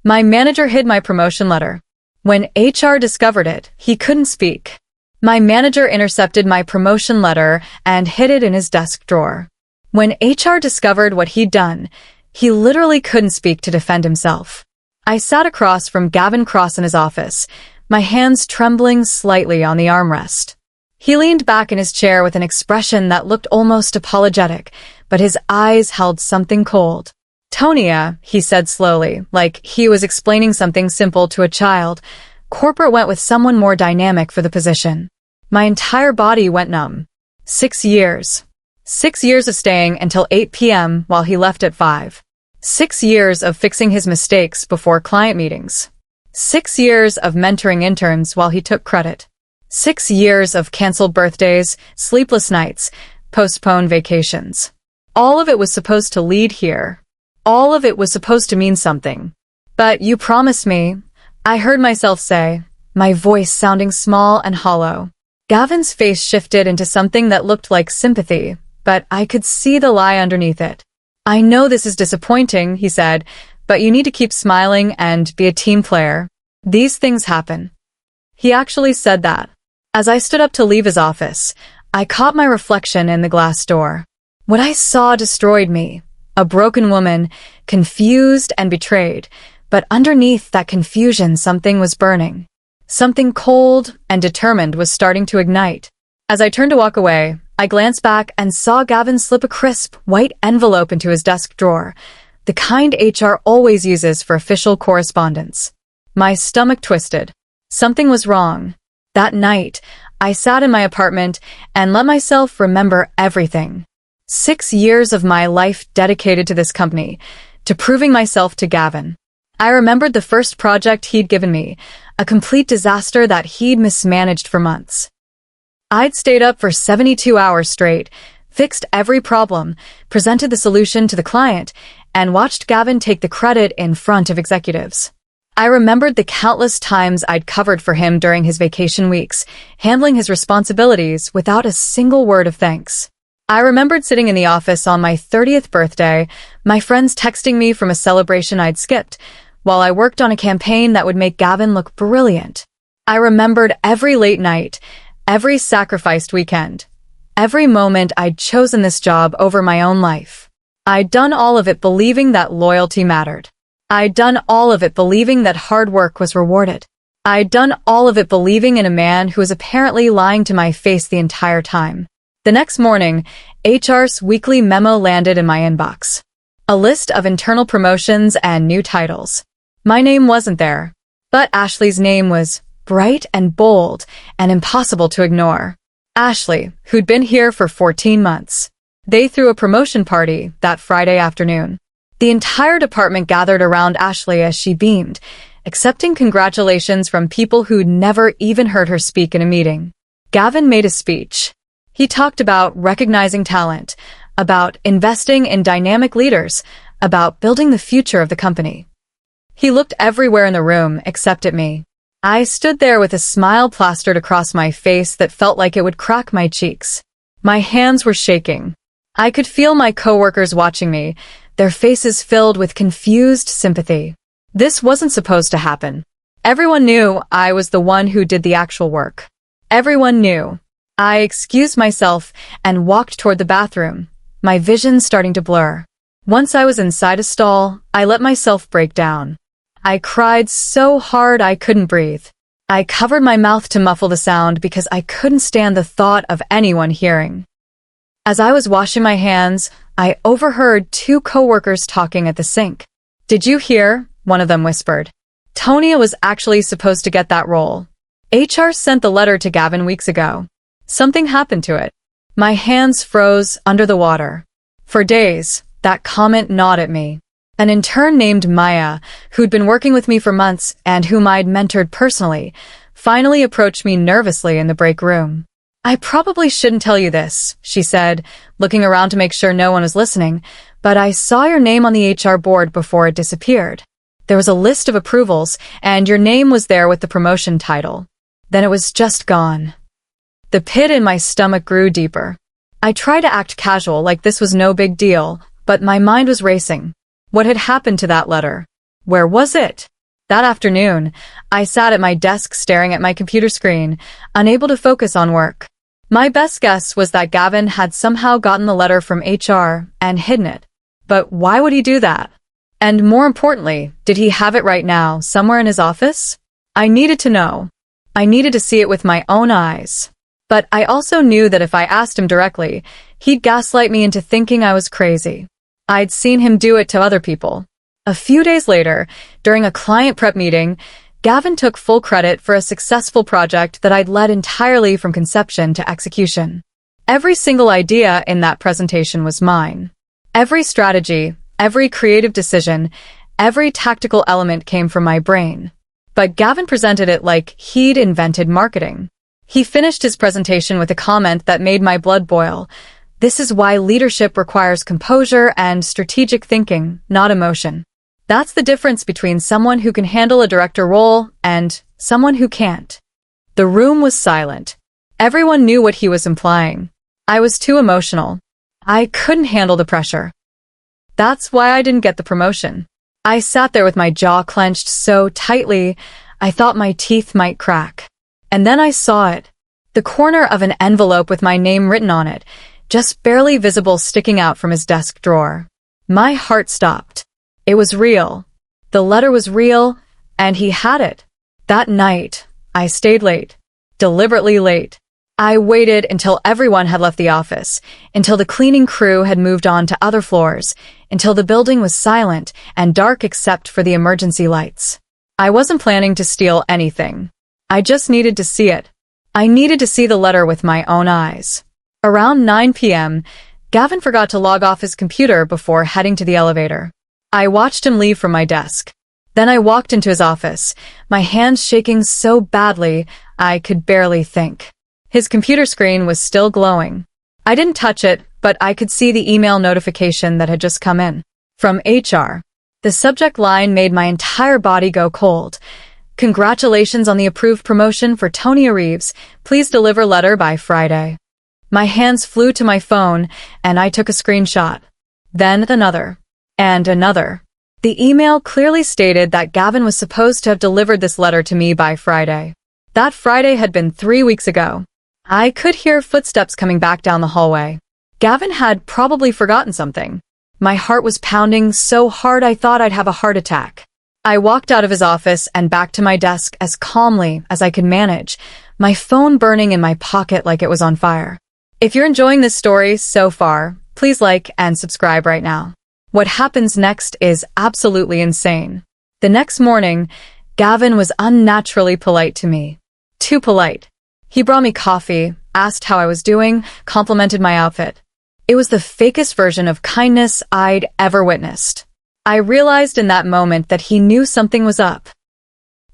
My manager hid my promotion letter. When HR discovered it, he couldn't speak. My manager intercepted my promotion letter and hid it in his desk drawer. When HR discovered what he'd done, he literally couldn't speak to defend himself. I sat across from Gavin Cross in his office, my hands trembling slightly on the armrest. He leaned back in his chair with an expression that looked almost apologetic, but his eyes held something cold. "Tonia," he said slowly, like he was explaining something simple to a child, "corporate went with someone more dynamic for the position." My entire body went numb. 6 years. 6 years of staying until 8 p.m. while he left at 5. 6 years of fixing his mistakes before client meetings. 6 years of mentoring interns while he took credit. 6 years of canceled birthdays, sleepless nights, postponed vacations. All of it was supposed to lead here. All of it was supposed to mean something. "But you promised me," I heard myself say, my voice sounding small and hollow. Gavin's face shifted into something that looked like sympathy, but I could see the lie underneath it. "I know this is disappointing," he said, "but you need to keep smiling and be a team player. These things happen." He actually said that. As I stood up to leave his office, I caught my reflection in the glass door. What I saw destroyed me. A broken woman, confused and betrayed, but underneath that confusion something was burning. Something cold and determined was starting to ignite. As I turned to walk away, I glanced back and saw Gavin slip a crisp, white envelope into his desk drawer, the kind HR always uses for official correspondence. My stomach twisted. Something was wrong. That night, I sat in my apartment and let myself remember everything. 6 years of my life dedicated to this company, to proving myself to Gavin. I remembered the first project he'd given me, a complete disaster that he'd mismanaged for months. I'd stayed up for 72 hours straight, fixed every problem, presented the solution to the client, and watched Gavin take the credit in front of executives. I remembered the countless times I'd covered for him during his vacation weeks, handling his responsibilities without a single word of thanks. I remembered sitting in the office on my 30th birthday, my friends texting me from a celebration I'd skipped, while I worked on a campaign that would make Gavin look brilliant. I remembered every late night, every sacrificed weekend, every moment I'd chosen this job over my own life. I'd done all of it believing that loyalty mattered. I'd done all of it believing that hard work was rewarded. I'd done all of it believing in a man who was apparently lying to my face the entire time. The next morning, HR's weekly memo landed in my inbox. A list of internal promotions and new titles. My name wasn't there, but Ashley's name was bright and bold and impossible to ignore. Ashley, who'd been here for 14 months. They threw a promotion party that Friday afternoon. The entire department gathered around Ashley as she beamed, accepting congratulations from people who'd never even heard her speak in a meeting. Gavin made a speech. He talked about recognizing talent, about investing in dynamic leaders, about building the future of the company. He looked everywhere in the room except at me. I stood there with a smile plastered across my face that felt like it would crack my cheeks. My hands were shaking. I could feel my coworkers watching me, their faces filled with confused sympathy. This wasn't supposed to happen. Everyone knew I was the one who did the actual work. Everyone knew. I excused myself and walked toward the bathroom, my vision starting to blur. Once I was inside a stall, I let myself break down. I cried so hard I couldn't breathe. I covered my mouth to muffle the sound because I couldn't stand the thought of anyone hearing. As I was washing my hands, I overheard 2 coworkers talking at the sink. "Did you hear?" one of them whispered. "Tonia was actually supposed to get that role. HR sent the letter to Gavin weeks ago. Something happened to it." My hands froze under the water. For days, that comment gnawed at me. An intern named Maya, who'd been working with me for months and whom I'd mentored personally, finally approached me nervously in the break room. "I probably shouldn't tell you this," she said, looking around to make sure no one was listening, "but I saw your name on the HR board before it disappeared. There was a list of approvals, and your name was there with the promotion title. Then it was just gone." The pit in my stomach grew deeper. I tried to act casual like this was no big deal, but my mind was racing. What had happened to that letter? Where was it? That afternoon, I sat at my desk staring at my computer screen, unable to focus on work. My best guess was that Gavin had somehow gotten the letter from HR and hidden it. But why would he do that? And more importantly, did he have it right now, somewhere in his office? I needed to know. I needed to see it with my own eyes. But I also knew that if I asked him directly, he'd gaslight me into thinking I was crazy. I'd seen him do it to other people. A few days later, during a client prep meeting, Gavin took full credit for a successful project that I'd led entirely from conception to execution. Every single idea in that presentation was mine. Every strategy, every creative decision, every tactical element came from my brain. But Gavin presented it like he'd invented marketing. He finished his presentation with a comment that made my blood boil. This is why leadership requires composure and strategic thinking, not emotion. That's the difference between someone who can handle a director role and someone who can't. The room was silent. Everyone knew what he was implying. I was too emotional. I couldn't handle the pressure. That's why I didn't get the promotion. I sat there with my jaw clenched so tightly, I thought my teeth might crack. And then I saw it. The corner of an envelope with my name written on it, just barely visible sticking out from his desk drawer. My heart stopped. It was real. The letter was real, and he had it. That night, I stayed late. Deliberately late. I waited until everyone had left the office, until the cleaning crew had moved on to other floors, until the building was silent and dark except for the emergency lights. I wasn't planning to steal anything. I just needed to see it. I needed to see the letter with my own eyes. Around 9 p.m., Gavin forgot to log off his computer before heading to the elevator. I watched him leave from my desk. Then I walked into his office, my hands shaking so badly I could barely think. His computer screen was still glowing. I didn't touch it, but I could see the email notification that had just come in. From HR. The subject line made my entire body go cold. Congratulations on the approved promotion for Tonya Reeves. Please deliver letter by Friday. My hands flew to my phone, and I took a screenshot. Then another. And another. The email clearly stated that Gavin was supposed to have delivered this letter to me by Friday. That Friday had been 3 weeks ago. I could hear footsteps coming back down the hallway. Gavin had probably forgotten something. My heart was pounding so hard I thought I'd have a heart attack. I walked out of his office and back to my desk as calmly as I could manage, my phone burning in my pocket like it was on fire. If you're enjoying this story so far, please like and subscribe right now. What happens next is absolutely insane. The next morning, Gavin was unnaturally polite to me. Too polite. He brought me coffee, asked how I was doing, complimented my outfit. It was the fakest version of kindness I'd ever witnessed. I realized in that moment that he knew something was up.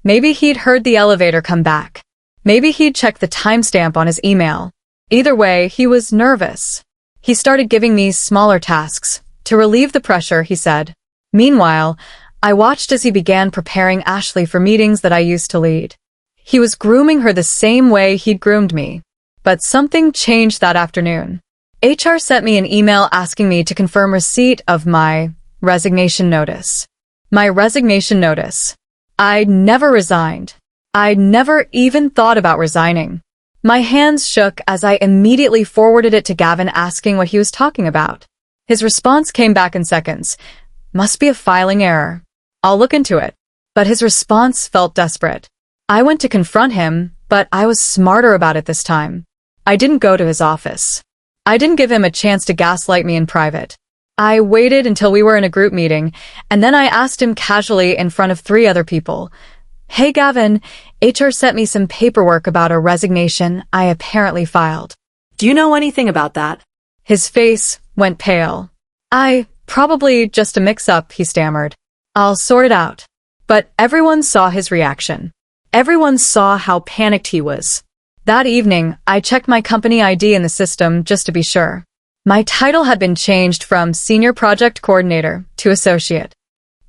Maybe he'd heard the elevator come back. Maybe he'd checked the timestamp on his email. Either way, he was nervous. He started giving me smaller tasks. To relieve the pressure, he said. Meanwhile, I watched as he began preparing Ashley for meetings that I used to lead. He was grooming her the same way he'd groomed me. But something changed that afternoon. HR sent me an email asking me to confirm receipt of my resignation notice. My resignation notice. I'd never resigned. I'd never even thought about resigning. My hands shook as I immediately forwarded it to Gavin asking what he was talking about. His response came back in seconds. Must be a filing error. I'll look into it. But his response felt desperate. I went to confront him, but I was smarter about it this time. I didn't go to his office. I didn't give him a chance to gaslight me in private. I waited until we were in a group meeting, and then I asked him casually in front of 3 other people. Hey Gavin, HR sent me some paperwork about a resignation I apparently filed. Do you know anything about that? His face went pale. Probably just a mix-up, he stammered. I'll sort it out. But everyone saw his reaction. Everyone saw how panicked he was. That evening, I checked my company ID in the system just to be sure. My title had been changed from Senior Project Coordinator to Associate.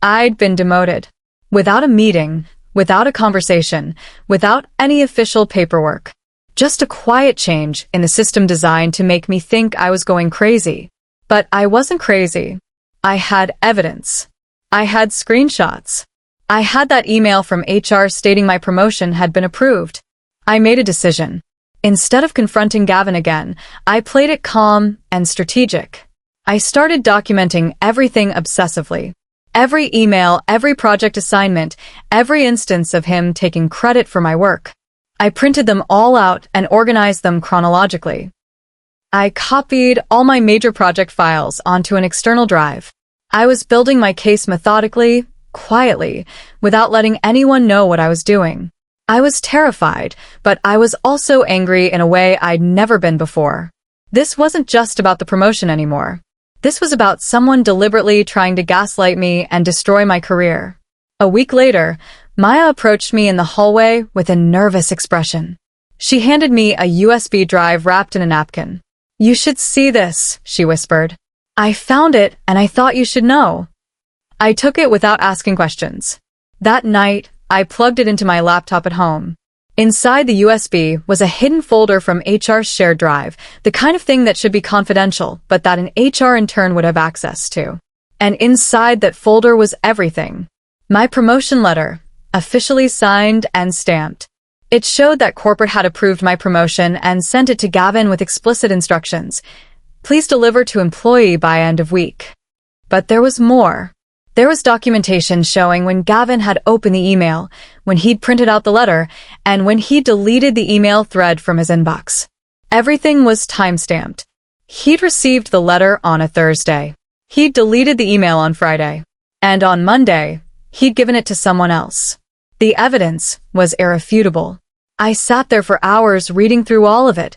I'd been demoted. Without a meeting, without a conversation, without any official paperwork. Just a quiet change in the system designed to make me think I was going crazy. But I wasn't crazy. I had evidence. I had screenshots. I had that email from HR stating my promotion had been approved. I made a decision. Instead of confronting Gavin again, I played it calm and strategic. I started documenting everything obsessively. Every email, every project assignment, every instance of him taking credit for my work. I printed them all out and organized them chronologically. I copied all my major project files onto an external drive. I was building my case methodically, quietly, without letting anyone know what I was doing. I was terrified, but I was also angry in a way I'd never been before. This wasn't just about the promotion anymore. This was about someone deliberately trying to gaslight me and destroy my career. A week later, Maya approached me in the hallway with a nervous expression. She handed me a USB drive wrapped in a napkin. "You should see this," she whispered. "I found it and I thought you should know." I took it without asking questions. That night, I plugged it into my laptop at home. Inside the USB was a hidden folder from HR's shared drive, the kind of thing that should be confidential, but that an HR intern would have access to. And inside that folder was everything. My promotion letter, officially signed and stamped. It showed that corporate had approved my promotion and sent it to Gavin with explicit instructions. Please deliver to employee by end of week. But there was more. There was documentation showing when Gavin had opened the email, when he'd printed out the letter, and when he deleted the email thread from his inbox. Everything was time-stamped. He'd received the letter on a Thursday. He'd deleted the email on Friday. And on Monday, he'd given it to someone else. The evidence was irrefutable. I sat there for hours reading through all of it,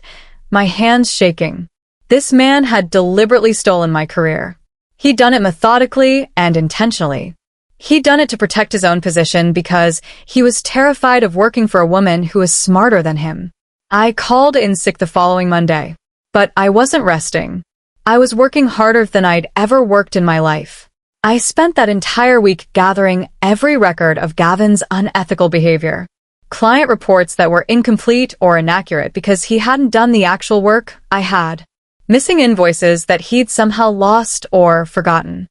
my hands shaking. This man had deliberately stolen my career. He'd done it methodically and intentionally. He'd done it to protect his own position because he was terrified of working for a woman who was smarter than him. I called in sick the following Monday. But I wasn't resting. I was working harder than I'd ever worked in my life. I spent that entire week gathering every record of Gavin's unethical behavior. Client reports that were incomplete or inaccurate because he hadn't done the actual work I had. Missing invoices that he'd somehow lost or forgotten.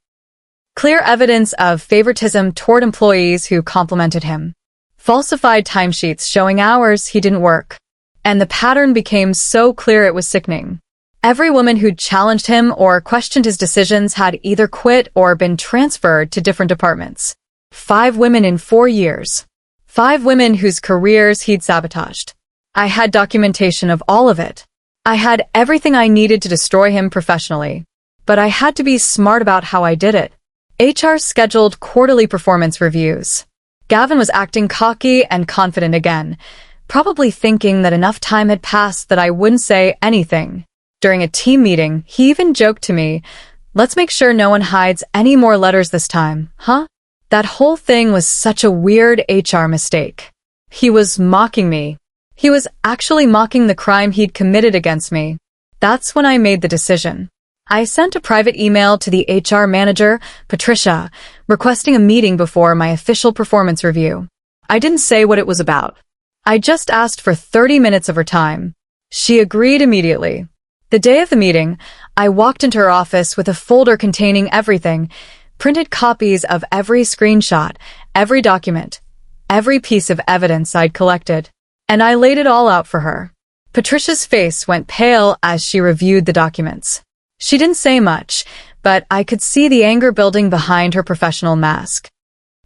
Clear evidence of favoritism toward employees who complimented him. Falsified timesheets showing hours he didn't work. And the pattern became so clear it was sickening. Every woman who'd challenged him or questioned his decisions had either quit or been transferred to different departments. 5 women in 4 years. 5 women whose careers he'd sabotaged. I had documentation of all of it. I had everything I needed to destroy him professionally. But I had to be smart about how I did it. HR scheduled quarterly performance reviews. Gavin was acting cocky and confident again, probably thinking that enough time had passed that I wouldn't say anything. During a team meeting, he even joked to me, "Let's make sure no one hides any more letters this time, huh?" That whole thing was such a weird HR mistake. He was mocking me. He was actually mocking the crime he'd committed against me. That's when I made the decision. I sent a private email to the HR manager, Patricia, requesting a meeting before my official performance review. I didn't say what it was about. I just asked for 30 minutes of her time. She agreed immediately. The day of the meeting, I walked into her office with a folder containing everything, printed copies of every screenshot, every document, every piece of evidence I'd collected. And I laid it all out for her. Patricia's face went pale as she reviewed the documents. She didn't say much, but I could see the anger building behind her professional mask.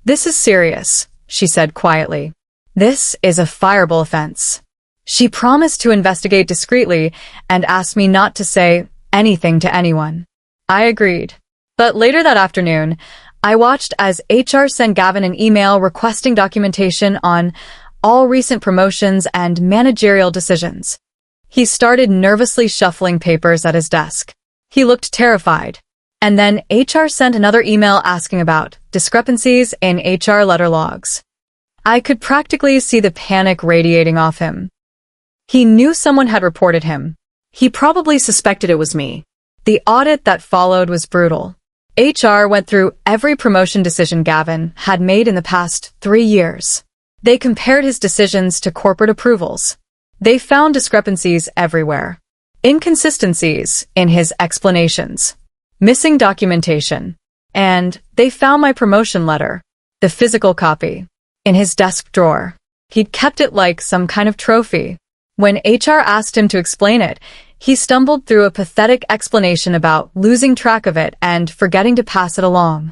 "This is serious," she said quietly. "This is a fireable offense." She promised to investigate discreetly and asked me not to say anything to anyone. I agreed. But later that afternoon, I watched as HR sent Gavin an email requesting documentation on all recent promotions and managerial decisions. He started nervously shuffling papers at his desk. He looked terrified. And then HR sent another email asking about discrepancies in HR letter logs. I could practically see the panic radiating off him. He knew someone had reported him. He probably suspected it was me. The audit that followed was brutal. HR went through every promotion decision Gavin had made in the past 3 years. They compared his decisions to corporate approvals. They found discrepancies everywhere. Inconsistencies in his explanations. Missing documentation. And they found my promotion letter. the physical copy, in his desk drawer. He'd kept it like some kind of trophy. When HR asked him to explain it, he stumbled through a pathetic explanation about losing track of it and forgetting to pass it along.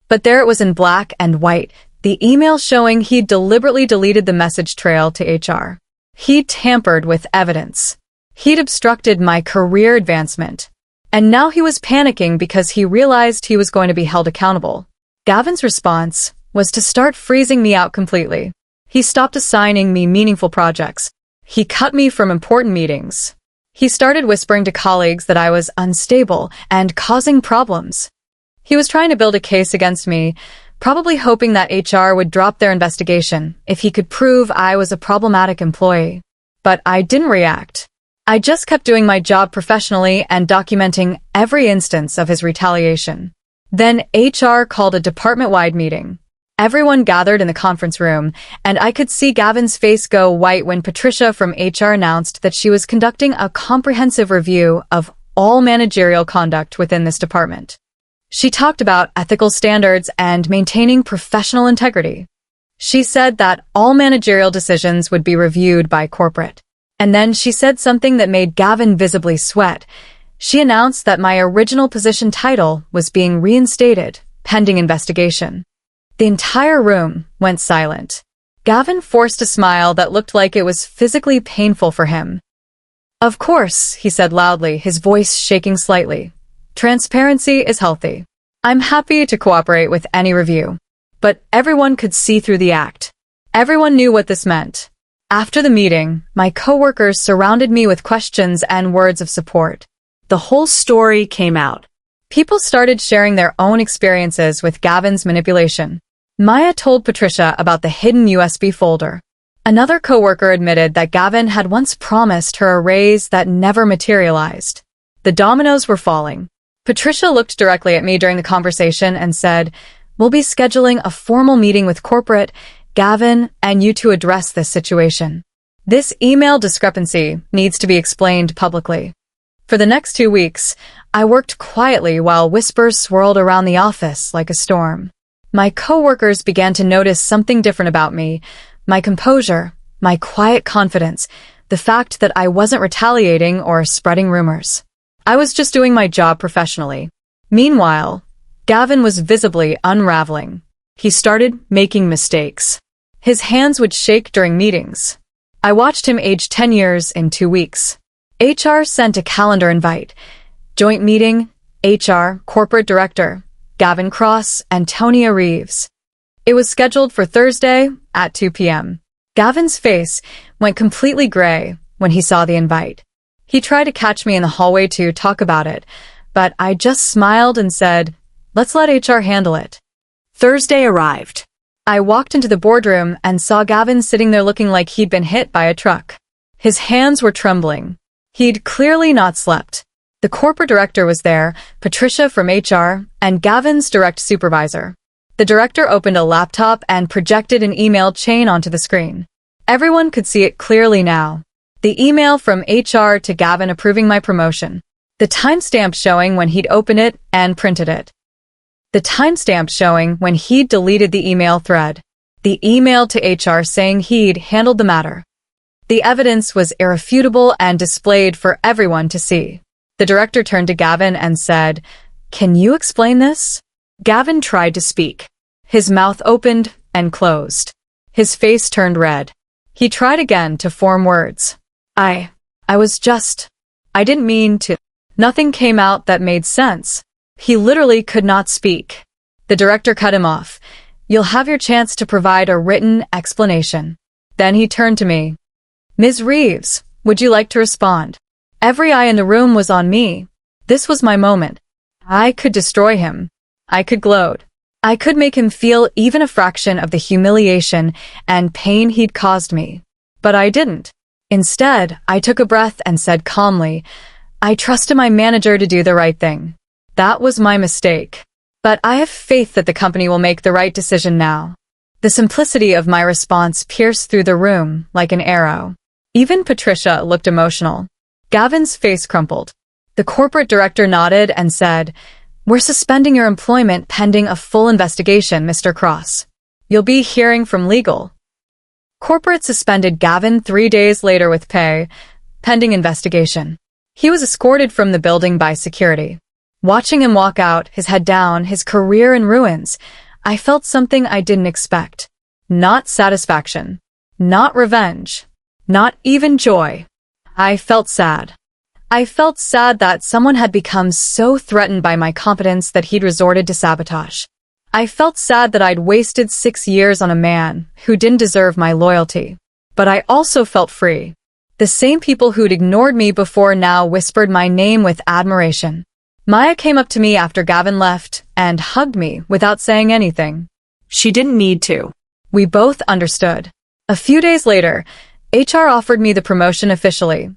But there it was in black and white, the email showing he'd deliberately deleted the message trail to HR. He'd tampered with evidence. He'd obstructed my career advancement. And now he was panicking because he realized he was going to be held accountable. Gavin's response was to start freezing me out completely. He stopped assigning me meaningful projects. He cut me from important meetings. He started whispering to colleagues that I was unstable and causing problems. He was trying to build a case against me, probably hoping that HR would drop their investigation if he could prove I was a problematic employee. But I didn't react. I just kept doing my job professionally and documenting every instance of his retaliation. Then HR called a department-wide meeting. Everyone gathered in the conference room, and I could see Gavin's face go white when Patricia from HR announced that she was conducting a comprehensive review of all managerial conduct within this department. She talked about ethical standards and maintaining professional integrity. She said that all managerial decisions would be reviewed by corporate. And then she said something that made Gavin visibly sweat. She announced that my original position title was being reinstated, pending investigation. The entire room went silent. Gavin forced a smile that looked like it was physically painful for him. "Of course," he said loudly, his voice shaking slightly. "Transparency is healthy. I'm happy to cooperate with any review." But everyone could see through the act. Everyone knew what this meant. After the meeting, my coworkers surrounded me with questions and words of support. The whole story came out. People started sharing their own experiences with Gavin's manipulation. Maya told Patricia about the hidden USB folder. Another coworker admitted that Gavin had once promised her a raise that never materialized. The dominoes were falling. Patricia looked directly at me during the conversation and said, "We'll be scheduling a formal meeting with corporate, Gavin, and you to address this situation. This email discrepancy needs to be explained publicly." For the next 2 weeks, I worked quietly while whispers swirled around the office like a storm. My coworkers began to notice something different about me, my composure, my quiet confidence, the fact that I wasn't retaliating or spreading rumors. I was just doing my job professionally. Meanwhile, Gavin was visibly unraveling. He started making mistakes. His hands would shake during meetings. I watched him age 10 years in 2 weeks. HR sent a calendar invite. Joint meeting, HR, Corporate Director, Gavin Cross, Antonia Reeves. It was scheduled for Thursday at 2 p.m. Gavin's face went completely gray when he saw the invite. He tried to catch me in the hallway to talk about it, but I just smiled and said, "Let's let HR handle it." Thursday arrived. I walked into the boardroom and saw Gavin sitting there looking like he'd been hit by a truck. His hands were trembling. He'd clearly not slept. The corporate director was there, Patricia from HR, and Gavin's direct supervisor. The director opened a laptop and projected an email chain onto the screen. Everyone could see it clearly now. The email from HR to Gavin approving my promotion. The timestamp showing when he'd opened it and printed it. The timestamp showing when he'd deleted the email thread. The email to HR saying he'd handled the matter. The evidence was irrefutable and displayed for everyone to see. The director turned to Gavin and said, "Can you explain this?" Gavin tried to speak. His mouth opened and closed. His face turned red. He tried again to form words. I didn't mean to. Nothing came out that made sense. He literally could not speak. The director cut him off. "You'll have your chance to provide a written explanation." Then he turned to me. "Ms. Reeves, would you like to respond?" Every eye in the room was on me. This was my moment. I could destroy him. I could gloat. I could make him feel even a fraction of the humiliation and pain he'd caused me. But I didn't. Instead, I took a breath and said calmly, "I trusted my manager to do the right thing. That was my mistake. But I have faith that the company will make the right decision now." The simplicity of my response pierced through the room like an arrow. Even Patricia looked emotional. Gavin's face crumpled. The corporate director nodded and said, "We're suspending your employment pending a full investigation, Mr. Cross." You'll be hearing from legal. Corporate suspended Gavin 3 days later with pay, pending investigation. He was escorted from the building by security. Watching him walk out, his head down, his career in ruins, I felt something I didn't expect. Not satisfaction. Not revenge. Not even joy. I felt sad. I felt sad that someone had become so threatened by my competence that he'd resorted to sabotage. I felt sad that I'd wasted 6 years on a man who didn't deserve my loyalty. But I also felt free. The same people who'd ignored me before now whispered my name with admiration. Maya came up to me after Gavin left and hugged me without saying anything. She didn't need to. We both understood. A few days later, HR offered me the promotion officially,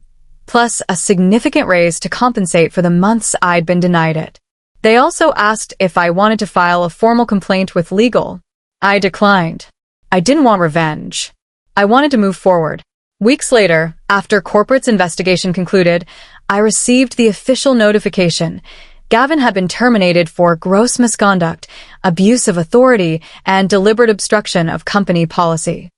plus a significant raise to compensate for the months I'd been denied it. They also asked if I wanted to file a formal complaint with legal. I declined. I didn't want revenge. I wanted to move forward. Weeks later, after corporate's investigation concluded, I received the official notification. Gavin had been terminated for gross misconduct, abuse of authority, and deliberate obstruction of company policy.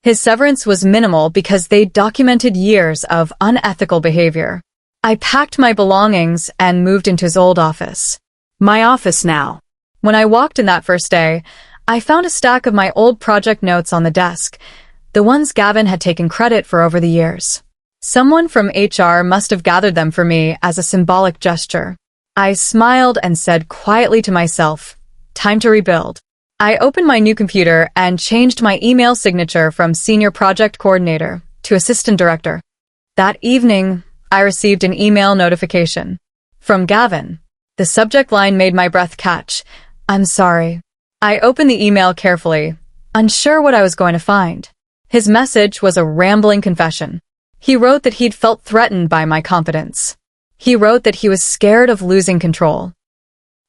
His severance was minimal because they documented years of unethical behavior. I packed my belongings and moved into his old office. My office now. When I walked in that first day, I found a stack of my old project notes on the desk, the ones Gavin had taken credit for over the years. Someone from HR must have gathered them for me as a symbolic gesture. I smiled and said quietly to myself, time to rebuild. I opened my new computer and changed my email signature from Senior Project Coordinator to Assistant Director. That evening, I received an email notification from Gavin. The subject line made my breath catch. I'm sorry. I opened the email carefully, unsure what I was going to find. His message was a rambling confession. He wrote that he'd felt threatened by my confidence. He wrote that he was scared of losing control.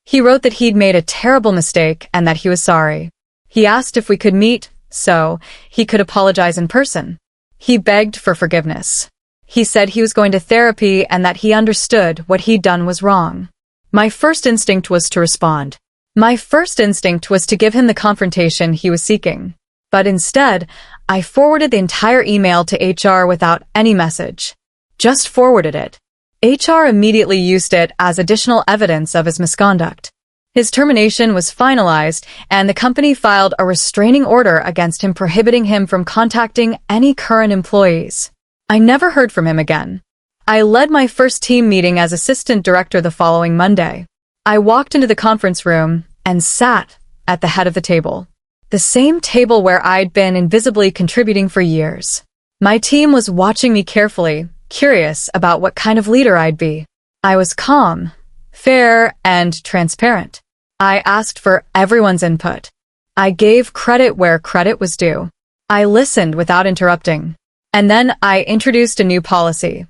He wrote that he'd made a terrible mistake and that he was sorry. He asked if we could meet, so he could apologize in person. He begged for forgiveness. He said he was going to therapy and that he understood what he'd done was wrong. My first instinct was to respond. My first instinct was to give him the confrontation he was seeking. But instead, I forwarded the entire email to HR without any message. Just forwarded it. HR immediately used it as additional evidence of his misconduct. His termination was finalized, and the company filed a restraining order against him prohibiting him from contacting any current employees. I never heard from him again. I led my first team meeting as assistant director the following Monday. I walked into the conference room and sat at the head of the table. The same table where I'd been invisibly contributing for years. My team was watching me carefully, curious about what kind of leader I'd be. I was calm, fair, and transparent. I asked for everyone's input. I gave credit where credit was due. I listened without interrupting. And then I introduced a new policy.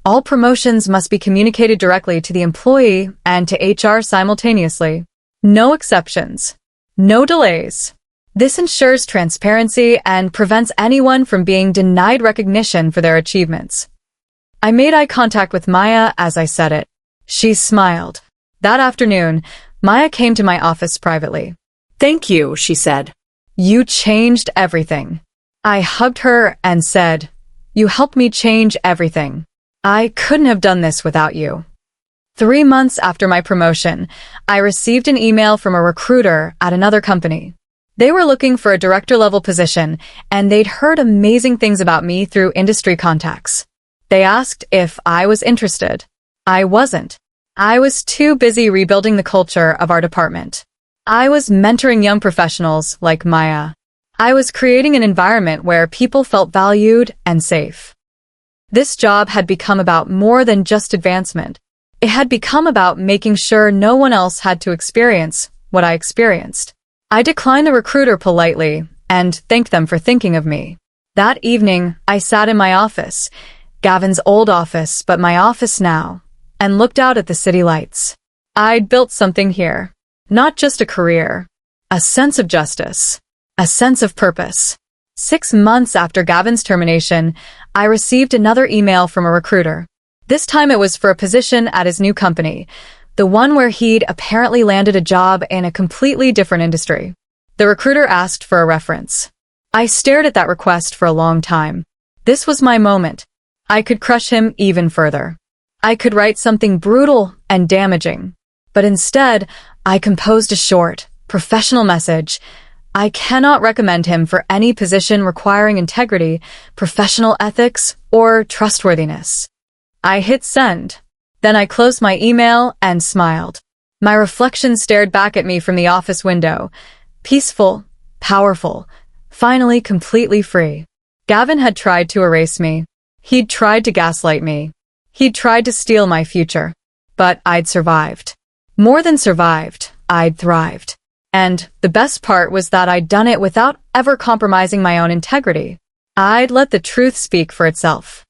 All promotions must be communicated directly to the employee and to HR simultaneously. No exceptions. No delays. This ensures transparency and prevents anyone from being denied recognition for their achievements. I made eye contact with Maya as I said it. She smiled. That afternoon, Maya came to my office privately. Thank you, she said. You changed everything. I hugged her and said, you helped me change everything. I couldn't have done this without you. 3 months after my promotion, I received an email from a recruiter at another company. They were looking for a director-level position, and they'd heard amazing things about me through industry contacts. They asked if I was interested. I wasn't. I was too busy rebuilding the culture of our department. I was mentoring young professionals like Maya. I was creating an environment where people felt valued and safe. This job had become about more than just advancement. It had become about making sure no one else had to experience what I experienced. I declined the recruiter politely and thanked them for thinking of me. That evening, I sat in my office, Gavin's old office, but my office now, and looked out at the city lights. I'd built something here. Not just a career. A sense of justice. A sense of purpose. 6 months after Gavin's termination, I received another email from a recruiter. This time it was for a position at his new company, the one where he'd apparently landed a job in a completely different industry. The recruiter asked for a reference. I stared at that request for a long time. This was my moment. I could crush him even further. I could write something brutal and damaging. But instead, I composed a short, professional message. I cannot recommend him for any position requiring integrity, professional ethics, or trustworthiness. I hit send. Then I closed my email and smiled. My reflection stared back at me from the office window. Peaceful, powerful, finally completely free. Gavin had tried to erase me. He'd tried to gaslight me. He'd tried to steal my future. But I'd survived. More than survived, I'd thrived. And the best part was that I'd done it without ever compromising my own integrity. I'd let the truth speak for itself.